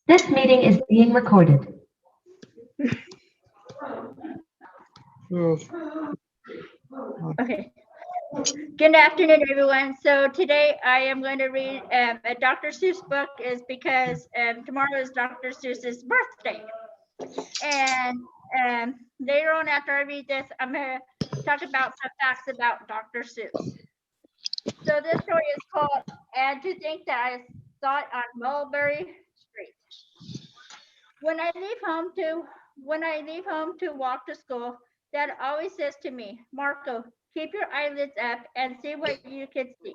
This meeting is being recorded. Okay. Good afternoon, everyone. So today I am going to read a Dr. Seuss book is because tomorrow is Dr. Seuss's birthday. And later on after I read this, I'm going to talk about some facts about Dr. Seuss. So this story is called And to Think That I Saw It on Mulberry Street. When I leave home to walk to school, Dad always says to me, Marco, keep your eyelids up and see what you can see.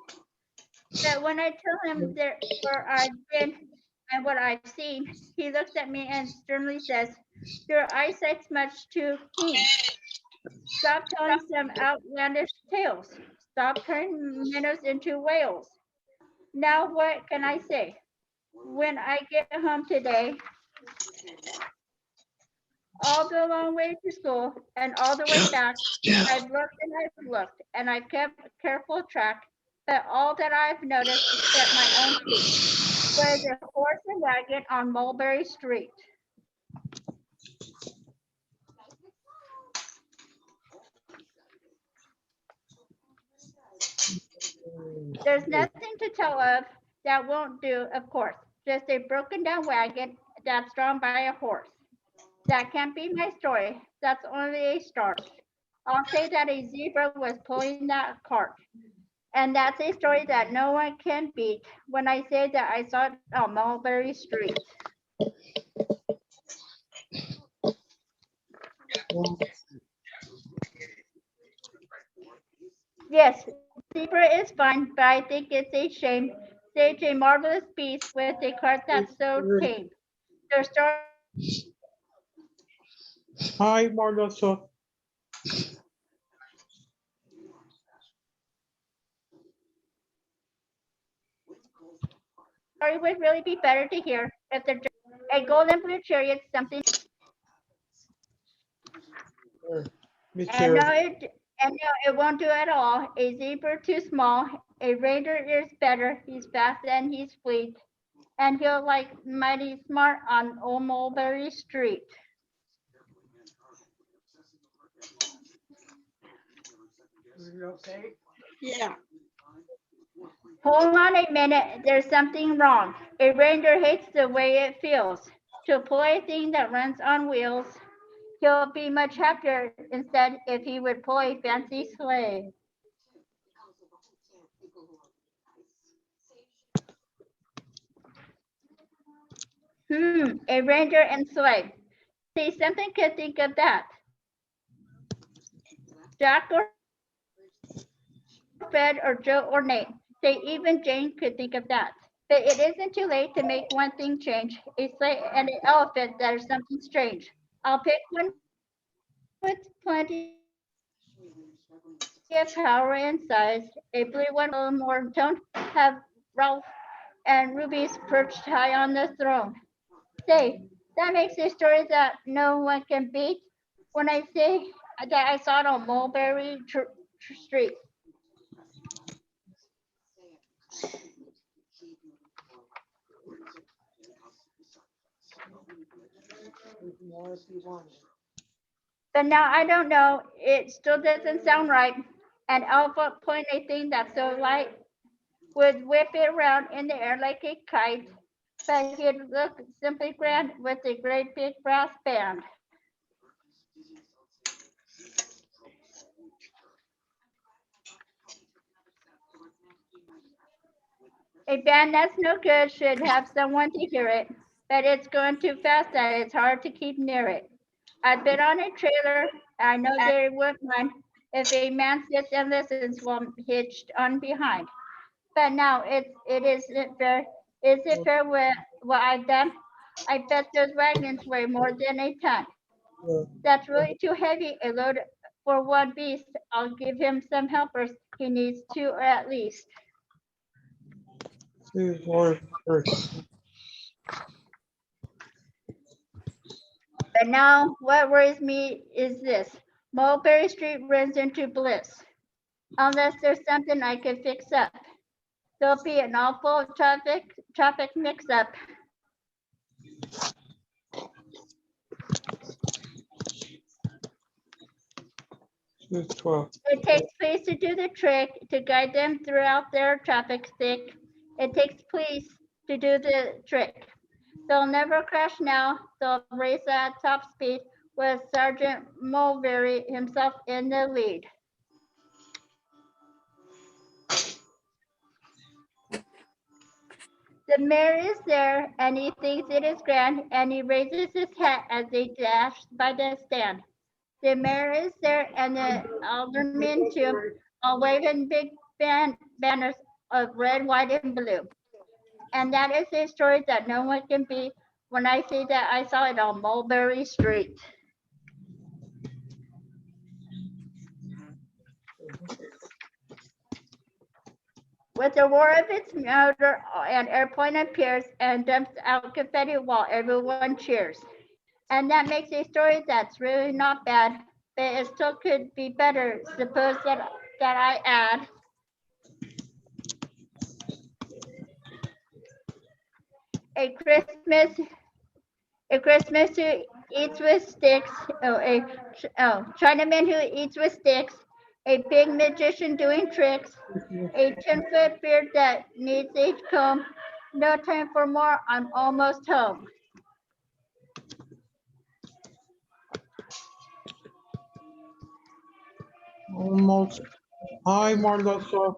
But when I tell him where I've been and what I've seen, he looks at me and sternly says, your eyesight's much too keen. Stop telling some outlandish tales. Stop turning minnows into whales. Now what can I say? When I get home today, all the long way to school and all the way back, I've looked and I've looked and I've kept careful track, but all that I've noticed except my own feet was a horse and wagon on Mulberry Street. There's nothing to tell of that won't do, of course, just a broken down wagon that's drawn by a horse. That can't be my story. That's only a start. I'll say that a zebra was pulling that cart. And that's a story that no one can beat when I say that I saw it on Mulberry Street. Yes, zebra is fine, but I think it's a shame. Such a marvelous beast with a cart that's so tame. Their story Hi, Marlissa. would really be better to hear if the a golden blue chariot something. And no, it won't do at all. A zebra too small. A reindeer is better. He's fast and he's fleet. And he'll like mighty smart on old Mulberry Street. Okay. Yeah. Hold on a minute. There's something wrong. A reindeer hates the way it feels. To pull a thing that runs on wheels, he'll be much happier instead if he would pull a fancy sleigh. A reindeer and sleigh. See, something could think of that. Jack or Fred or Joe or Nate. Say even Jane could think of that. But it isn't too late to make one thing change. A sleigh and an elephant that is something strange. I'll pick one with plenty of power and size. A blue one, a little more. Don't have Ralph and Ruby's perched high on the throne. Say, that makes a story that no one can beat. When I say that I saw it on Mulberry Street. But now I don't know. It still doesn't sound right. An elephant pulling a thing that's so light would whip it around in the air like a kite. But he'd look simply grand with a great big brass band. A band that's no good should have someone to hear it, but it's going too fast that it's hard to keep near it. I've been on a trailer. I know they wouldn't mind if a man sits and listens while hitched on behind. But now it isn't fair. Is it fair what I've done? I bet those wagons weigh more than a ton. That's really too heavy a load for one beast. I'll give him some helpers. He needs two at least. But now what worries me is this. Mulberry Street runs into bliss. Unless there's something I can fix up. There'll be an awful traffic mix-up. It's 12. It takes police to do the trick, to guide them throughout their traffic stick. It takes police to do the trick. They'll never crash now. They'll race at top speed with Sergeant Mulberry himself in the lead. The mayor is there, and he thinks it is grand, and he raises his hat as they dash by the stand. The mayor is there, and the aldermen too, all waving big banners of red, white, and blue. And that is a story that no one can beat. When I say that, I saw it on Mulberry Street. With the roar of its motor, an airplane appears and dumps out confetti while everyone cheers. And that makes a story that's really not bad, but it still could be better. Suppose that I add a Christmas who eats with sticks, Chinaman who eats with sticks, a big magician doing tricks, a 10-foot beard that needs a comb. No time for more, I'm almost home. Almost. Hi, Marlissa.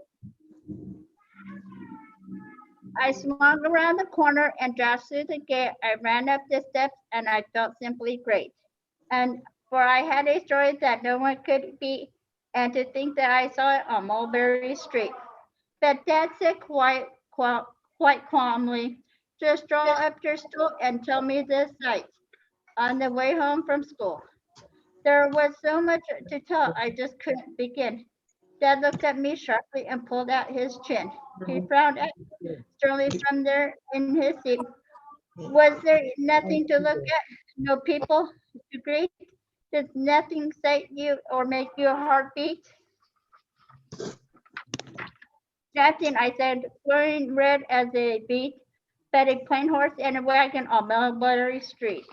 I swung around the corner and dashed through the gate. I ran up the steps and I felt simply great. And for I had a story that no one could beat, and to think that I saw it on Mulberry Street. But Dad said quite calmly, just draw up your stool and tell me the sights on the way home from school. There was so much to tell, I just couldn't begin. Dad looked at me sharply and pulled out his chin. He frowned at sternly from there in his seat. Was there nothing to look at? No people to greet? Did nothing excite you or make your heart beat? Nothing, I said, glowing red as a beet, but a plain horse and a wagon on Mulberry Street.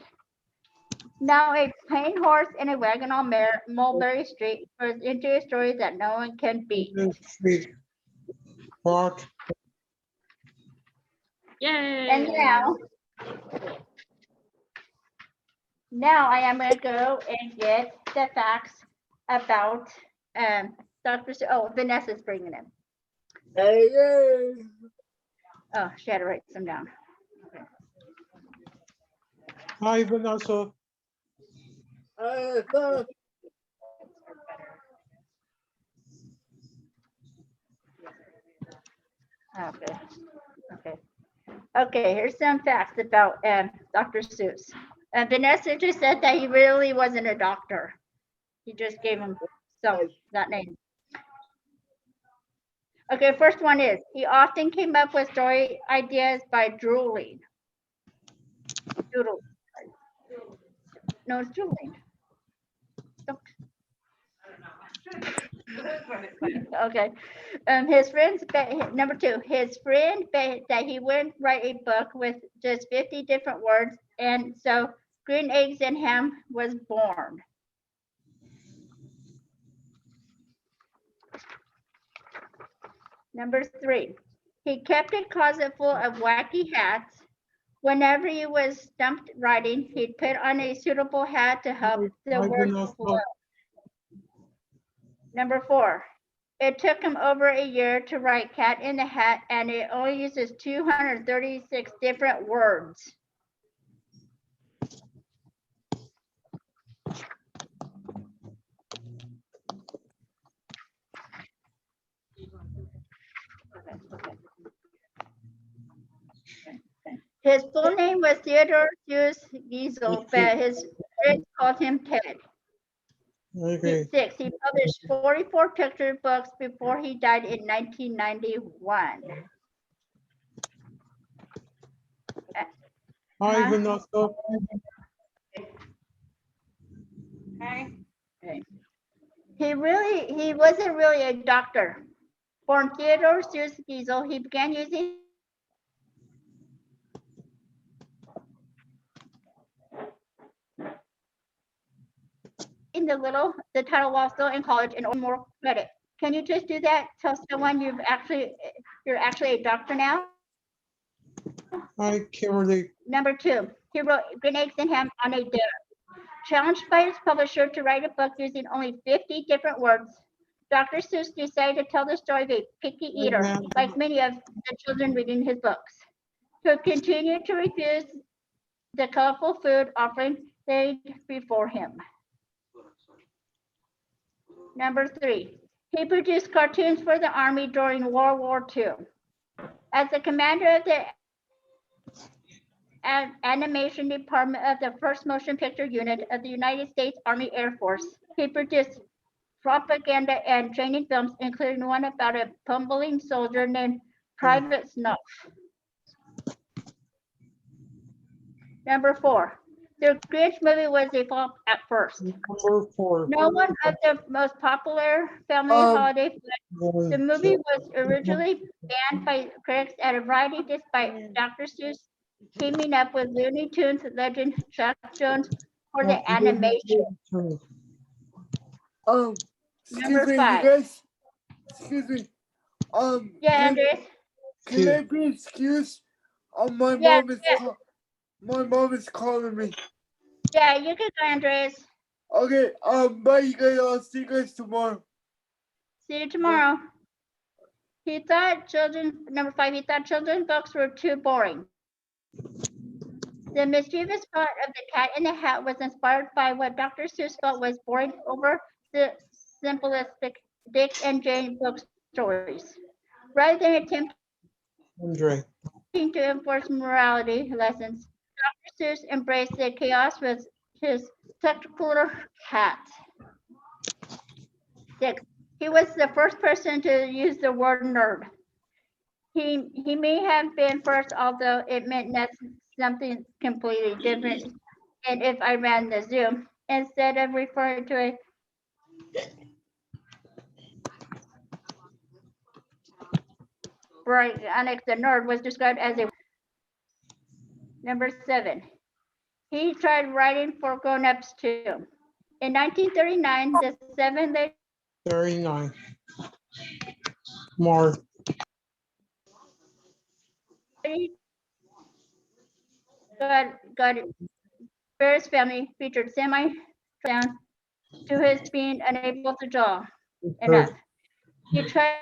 Now a plain horse and a wagon on Mulberry Street turns into a story that no one can beat. What? Yay! And now I am going to go and get the facts about Dr. Vanessa's bringing him. Oh, she had to write some down. Okay. Hi, Vanessa. Okay, here's some facts about Dr. Seuss. Vanessa just said that he really wasn't a doctor. He just gave him that name. Okay, first one is, he often came up with story ideas by drooling. Doodle. No, it's drooling. Okay. His friends, number two, his friend bet that he wouldn't write a book with just 50 different words, and so Green Eggs and Ham was born. Number three, he kept a closet full of wacky hats. Whenever he was stumped writing, he'd put on a suitable hat to help the words flow. Number four, it took him over a year to write Cat in the Hat, and it only uses 236 different words. His full name was Theodore Seuss Giesel, but his friends called him Ted. Okay. 6. He published 44 picture books before he died in 1991. Hi, Vanessa. Okay. He wasn't really a doctor. Born Theodore Seuss Giesel, he began using in the title while still in college and earn more credit. Can you just do that? Tell someone you're actually a doctor now. I can't really. Number 2, he wrote Green Eggs and Ham on a dare. Challenged by his publisher to write a book using only 50 different words, Dr. Seuss decided to tell the story of a picky eater, like many of the children reading his books, who continued to refuse the colorful food offering laid before him. Number 3, he produced cartoons for the Army during World War II. As the commander of the animation department of the 1st Motion Picture Unit of the United States Army Air Force, he produced propaganda and training films, including one about a bumbling soldier named Private Snuff. Number 4, the Grinch movie was a flop at first. Number 4. No one of the most popular family holiday flicks. The movie was originally banned by critics at a variety despite Dr. Seuss teaming up with Looney Tunes legend Chuck Jones for the animation. Number 5. Excuse me. Yeah, Andres. Can I be excused? My Yeah, mom is calling me. Yeah, you can go, Andres. Okay. Bye, you guys. I'll see you guys tomorrow. See you tomorrow. Number 5, he thought children's books were too boring. The mischievous part of The Cat in the Hat was inspired by what Dr. Seuss felt was boring over the simplistic Dick and Jane book stories. Rather than attempting Andre. to enforce morality lessons, Dr. Seuss embraced the chaos with his spectacular cat. 6, he was the first person to use the word nerd. He may have been first, although it meant something completely different. And if I ran the Zoom, instead of referring to a bright Onyx, the nerd was described as a. Number 7, he tried writing for grown-ups too. In 1939, the 7 ladies 39. More. got Bear's family featured semi down to his being unable to draw enough. He tried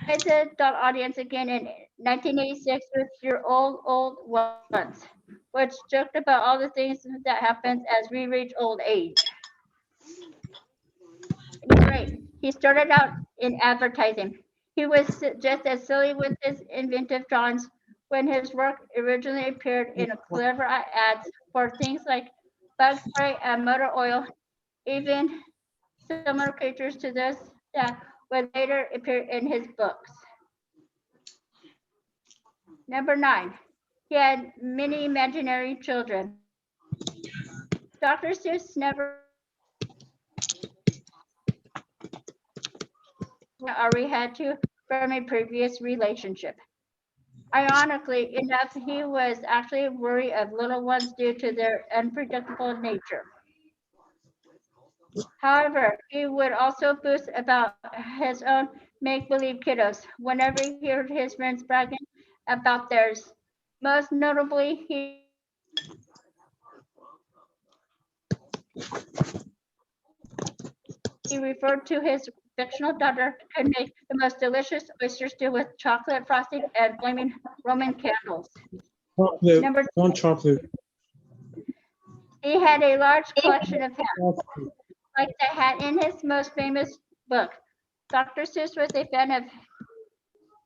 the adult audience again in 1986 with Your Old Ones, which joked about all the things that happens as we reach old age. Great. He started out in advertising. He was just as silly with his inventive drawings when his work originally appeared in clever ads for things like bug spray and motor oil, even similar creatures to those that would later appear in his books. Number 9, he had many imaginary children. Dr. Seuss never already had to from a previous relationship. Ironically enough, he was actually worried of little ones due to their unpredictable nature. However, he would also boast about his own make-believe kiddos whenever he heard his friends bragging about theirs. Most notably, he referred to his fictional daughter who could make the most delicious oyster stew with chocolate frosting and flaming Roman candles. Chocolate. Number 2, One chocolate. he had a large collection of hats, like the hat in his most famous book. Dr. Seuss was a fan of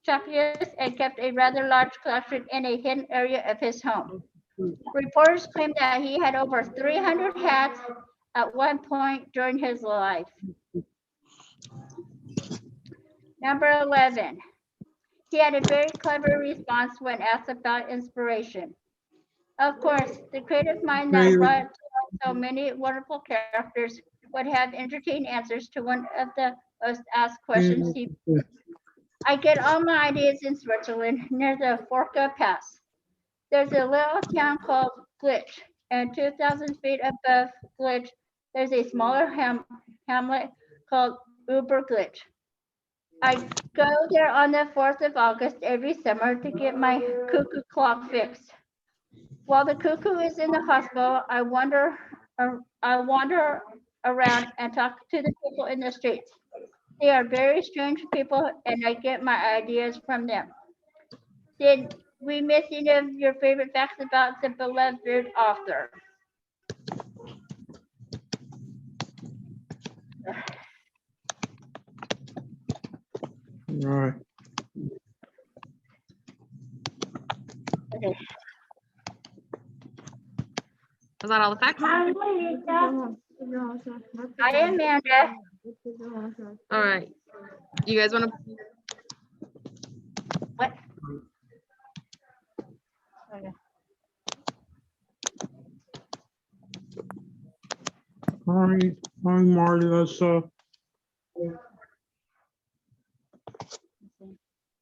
Chapias and kept a rather large collection in a hidden area of his home. Reporters claim that he had over 300 hats at one point during his life. Number 11, he had a very clever response when asked about inspiration. Of course, the creative mind that brought to life so many wonderful characters would have entertained answers to one of the most asked questions. I get all my ideas in Switzerland near the Forca Pass. There's a little town called Glitch, and 2,000 feet above Glitch, there's a smaller hamlet called Uberglitch. I go there on the 4th of August every summer to get my cuckoo clock fixed. While the cuckoo is in the hospital, I wander around and talk to the people in the streets. They are very strange people, and I get my ideas from them. Did we miss any of your favorite facts about the beloved author? All right. Was that all the facts? Hi, Amanda. All right. You guys want to? What? Hi, Marlissa.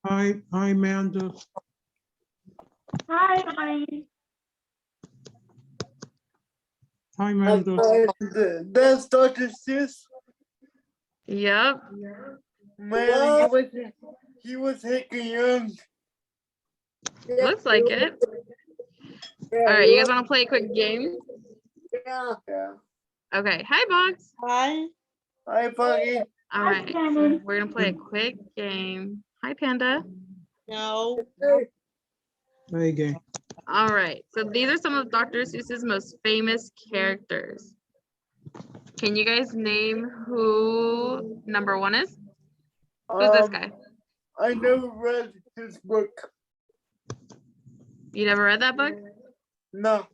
Hi, Amanda. Hi, honey. Hi, Amanda. That's Dr. Seuss. Yep. Man, he was heckin' young. Looks like it. All right. You guys want to play a quick game? Yeah. Okay. Hi, Box. Hi, Buggy. All right. So we're gonna play a quick game. Hi, Panda. No. Hey, gang. All right. So these are some of Dr. Seuss's most famous characters. Can you guys name who number 1 is? Who's this guy? I never read his book. You never read that book? No.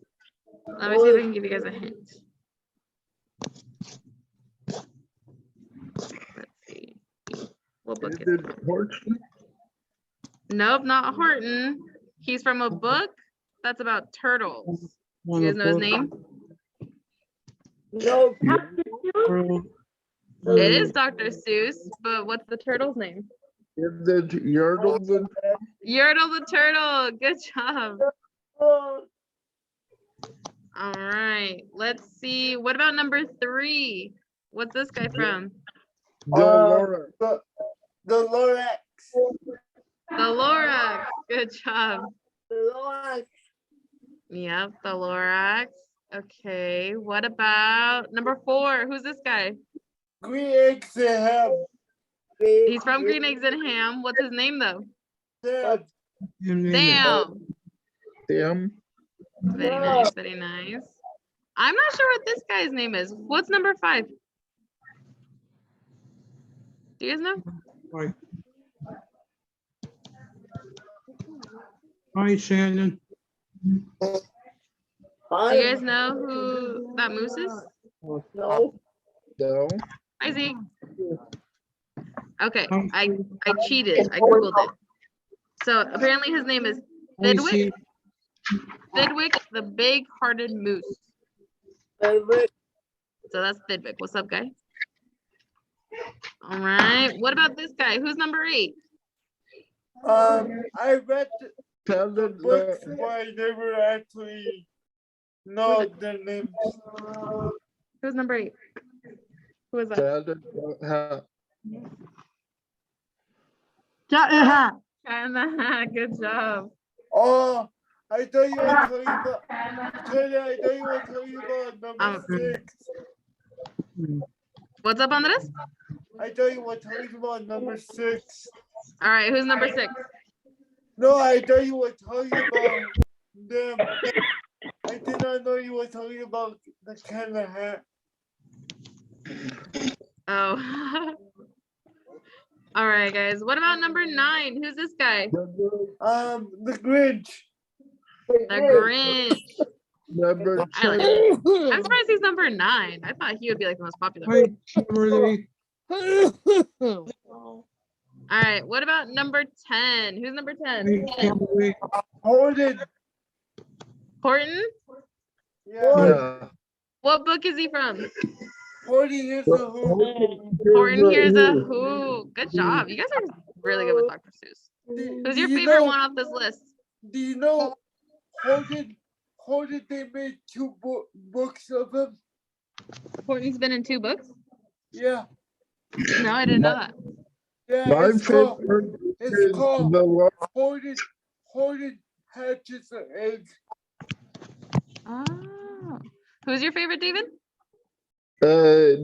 Let me see if I can give you guys a hint. Let's see. What book is it? Nope, not Horton. He's from a book that's about turtles. You guys know his name? No. It is Dr. Seuss, but what's the turtle's name? Yertle the Yertle the turtle. Good job. All right. Let's see. What about number 3? What's this guy from? The Lorax. The Lorax. Good job. The Lorax. Yep, the Lorax. Okay. What about number 4? Who's this guy? Green eggs and ham. He's from Green Eggs and Ham. What's his name though? Sam. Damn. Sam. Very nice. Very nice. I'm not sure what this guy's name is. What's number 5? Do you guys know? Hi. Hi, Shannon. Do you guys know who that moose is? No. No. Hi, Zeke. Okay, I cheated. I Googled it. So apparently his name is Hi, Thidwick. Thidwick, the big-hearted moose. So that's Thidwick. What's up, guy? All right. What about this guy? Who's number 8? I read the books, but I never actually know the names. Who's number 8? Who is that? Good job. Oh, I thought you were talking about. Teddy, I thought you were talking about number 6. What's up, Andres? I thought you were talking about number 6. All right. Who's number 6? No, I thought you were talking about them. I did not know you were talking about the kind of hat. Oh. All right, guys. What about number 9? Who's this guy? The Grinch. The Grinch. Number I like him. I'm surprised he's number 9. I thought he would be like the most popular. Hi, Kimberly. All right. What about number 10? Who's number 10? Hi, Kimberly. Horton. Horton? Yeah. What book is he from? Horton here's the Who. Horton Hears a Who. Good job. You guys are really good with Dr. Seuss. Who's your favorite one off this list? Do you know Horton? They made 2 books of him. Courtney's been in 2 books? Yeah, No, I didn't know that. yeah. My It's called favorite it's is called the one. Hoarded Hatches and Eggs. Oh. Who's your favorite, David?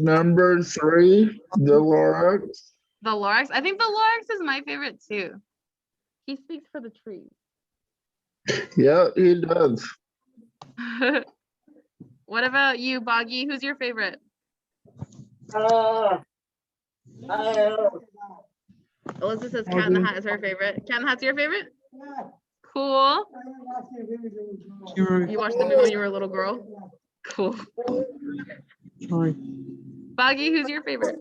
Number 3, the Lorax. The Lorax. I think the Lorax is my favorite too. He speaks for the trees. Yeah, he does. What about you, Boggy? Who's your favorite? Alyssa says Cat in the Hat is her favorite. Cat in the Hat's your favorite? Cool. You watched the movie when you were a little girl? Cool. Sorry. Boggy, who's your favorite?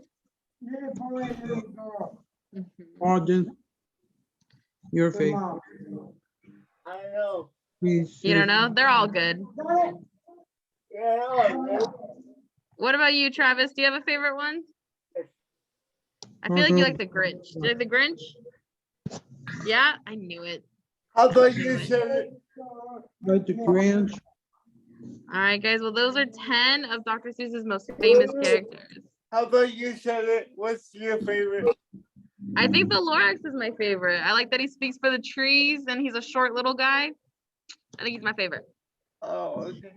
Auden. Your favorite. I know. Please. You don't know? They're all good. Yeah. What about you, Travis? Do you have a favorite one? I feel like you like the Grinch. Do you like the Grinch? Yeah, I knew it. How about you, Shannon? Like the Grinch. All right, guys. Well, those are 10 of Dr. Seuss's most famous characters. How about you, Shannon? What's your favorite? I think the Lorax is my favorite. I like that he speaks for the trees and he's a short little guy. I think he's my favorite. Oh, okay.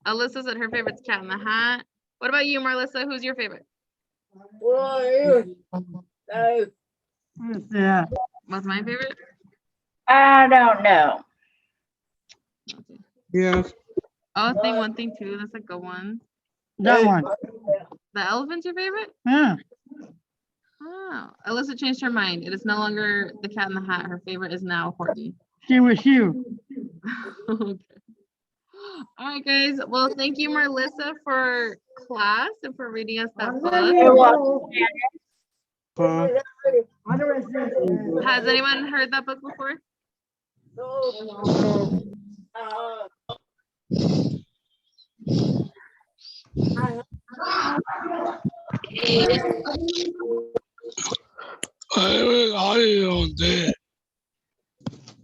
Alyssa said her favorite's Cat in the Hat. What about you, Marlissa? Who's your favorite? Yeah. What's my favorite? I don't know. Yes. Oh, thing 1, thing 2. That's a good one. That one. The elephant's your favorite? Yeah. Oh, Alyssa changed her mind. It is no longer the Cat in the Hat. Her favorite is now Courtney. She was you. Okay. All right, guys. Well, thank you, Marlissa, for class and for reading us that book. Has anyone heard that book before? I don't